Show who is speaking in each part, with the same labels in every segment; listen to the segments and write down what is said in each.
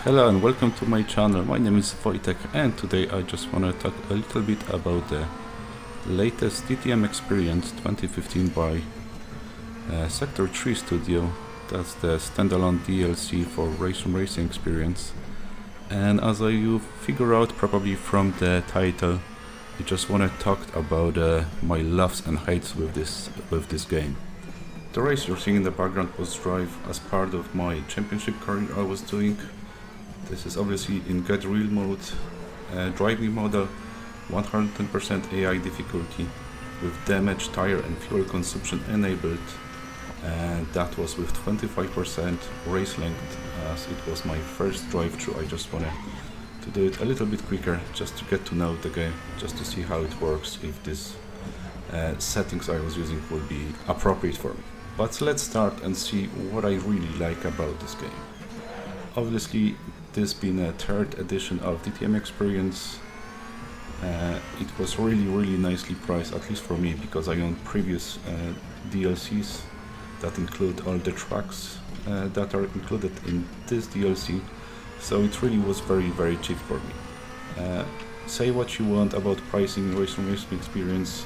Speaker 1: Hello and welcome to my channel. My name is Wojtek and today I just want to talk a little bit about the latest DTM Experience 2015 by Sector 3 Studio. That's the standalone DLC for Racing Experience. And as you figure out probably from the title, I just want to talk about my loves and hates with this game. The race you're seeing in the background was drive as part of my championship career I was doing. This is obviously in Get Real mode, driving model, 110% AI difficulty, with damage, tire and fuel consumption enabled, and that was with 25% race length, as it was my first drive through. I just wanted to do it a little bit quicker, just to get to know the game, just to see how it works, if this settings I was using will be appropriate for me. But let's start and see what I really like about this game. Obviously, this being a third edition of DTM Experience, it was really nicely priced, at least for me, because I own previous DLCs that include all the tracks that are included in this DLC, so it really was very cheap for me. Say what you want about pricing Racing Experience,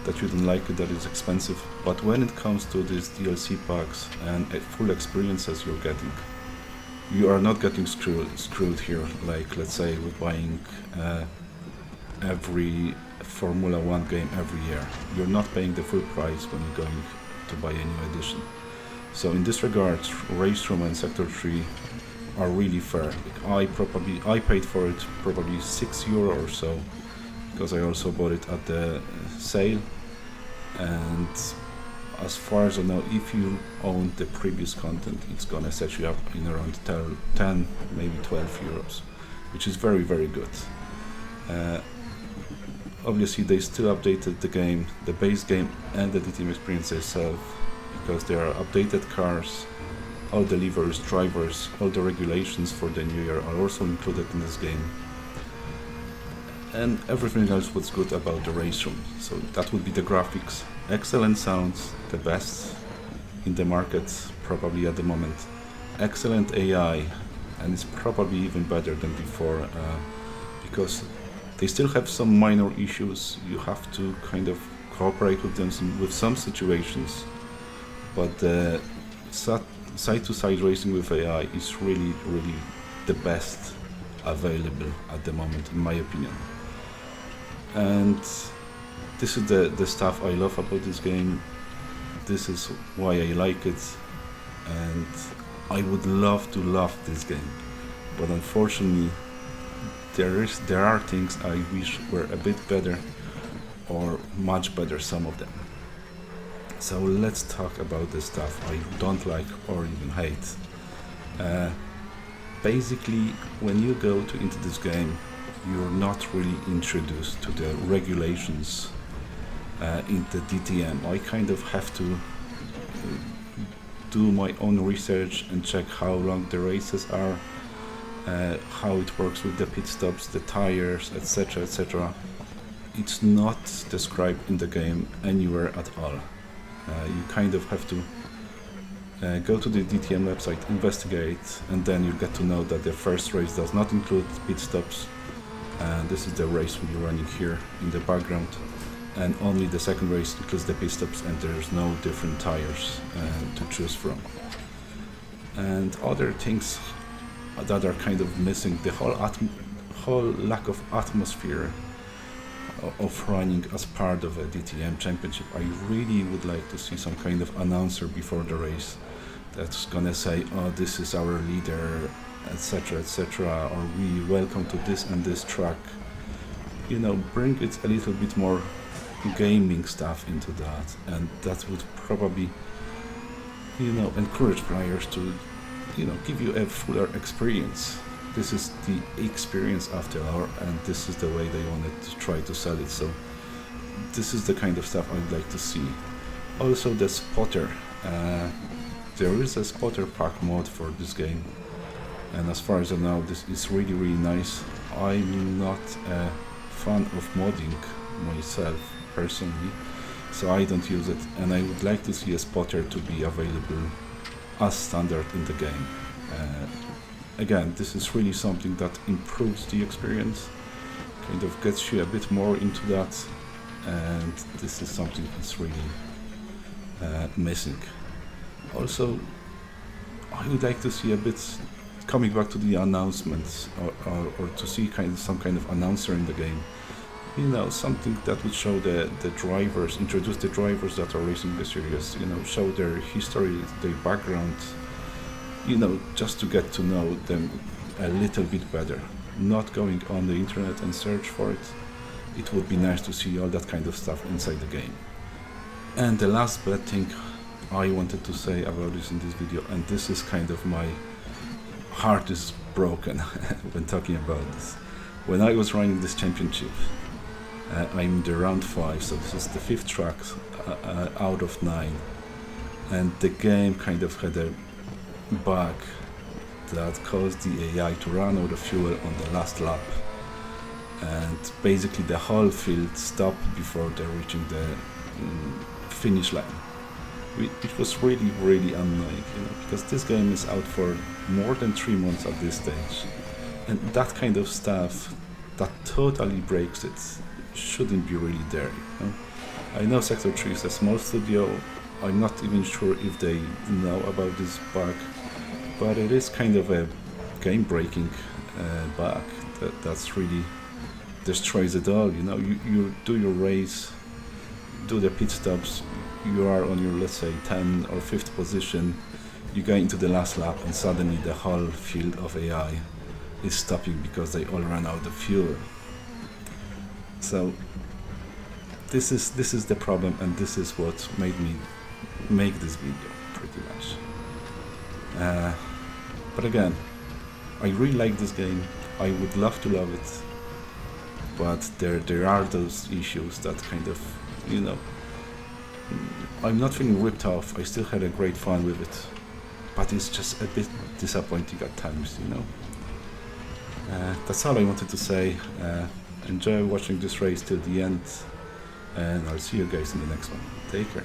Speaker 1: that you don't like it, that it's expensive, but when it comes to these DLC packs and full experiences you're getting, you are not getting screwed here, like let's say with buying every Formula 1 game every year. You're not paying the full price when you're going to buy a new edition. So in this regard, Race Room and Sector 3 are really fair. I paid for it probably €6 or so, because I also bought it at the sale. And as far as I know, if you own the previous content, it's gonna set you up in around 10, maybe €12, which is very good. Obviously, they still updated the game, the base game and the DTM Experience itself, because there are updated cars, all the liveries, drivers, all the regulations for the new year are also included in this game. And everything else was good about the race room. So that would be the graphics, excellent sounds, the best in the market probably at the moment, excellent AI, and it's probably even better than before, because they still have some minor issues. You have to kind of cooperate with them with some situations, but the side-to-side racing with AI is really the best available at the moment, in my opinion. And this is the stuff I love about this game. This is why I like it, and I would love to love this game, but unfortunately there are things I wish were a bit better, or much better, some of them. So let's talk about the stuff I don't like or even hate. Basically, when you go into this game, you're not really introduced to the regulations in the DTM. I kind of have to do my own research and check how long the races are, how it works with the pit stops, the tires, etc. It's not described in the game anywhere at all. You kind of have to go to the DTM website, investigate, and then you get to know that the first race does not include pit stops. And this is the race we're running here in the background, and only the second race includes the pit stops, and there's no different tires to choose from. And other things that are kind of missing, the whole lack of atmosphere of running as part of a DTM championship. I really would like to see some kind of announcer before the race that's gonna say, oh, this is our leader, etc, or we welcome to this and this track. You know, bring it a little bit more gaming stuff into that, and that would probably, you know, encourage players to, you know, give you a fuller experience. This is the experience after all, and this is the way they wanted to try to sell it, so this is the kind of stuff I'd like to see. Also the spotter, there is a spotter pack mod for this game, and as far as I know, this is really nice. I'm not a fan of modding myself personally, so I don't use it, and I would like to see a spotter to be available as standard in the game. again, this is really something that improves the experience, kind of gets you a bit more into that, and this is something that's really missing. Also, I would like to see a bit, coming back to the announcements, or to see some kind of announcer in the game. You know, something that would show the drivers, introduce the drivers that are racing the series, you know, show their history, their background, you know, just to get to know them a little bit better. Not going on the internet and search for it. It would be nice to see all that kind of stuff inside the game. And the last bad thing I wanted to say about this in this video, and this is kind of my heart is broken when talking about this. When I was running this championship, I'm in the round 5, so this is the 5th track out of 9, and the game kind of had a bug that caused the AI to run out of fuel on the last lap, and basically the whole field stopped before they're reaching the finish line, which was really, really annoying, you know, because this game is out for more than 3 months at this stage, and that kind of stuff that totally breaks it shouldn't be really there, you know? I know Sector 3 is a small studio, I'm not even sure if they know about this bug, but it is kind of a game-breaking bug that's really destroys it all, you know. You do your race, do the pit stops, you are on your, let's say, 10th or 5th position, you go into the last lap and suddenly the whole field of AI is stopping because they all ran out of fuel. So this is the problem, and this is what made me make this video, pretty much. But again, I really like this game, I would love to love it, but there are those issues that kind of, you know, I'm not feeling ripped off, I still had a great fun with it, but it's just a bit disappointing at times, you know. That's all I wanted to say. Enjoy watching this race till the end, and I'll see you guys in the next one. Take care.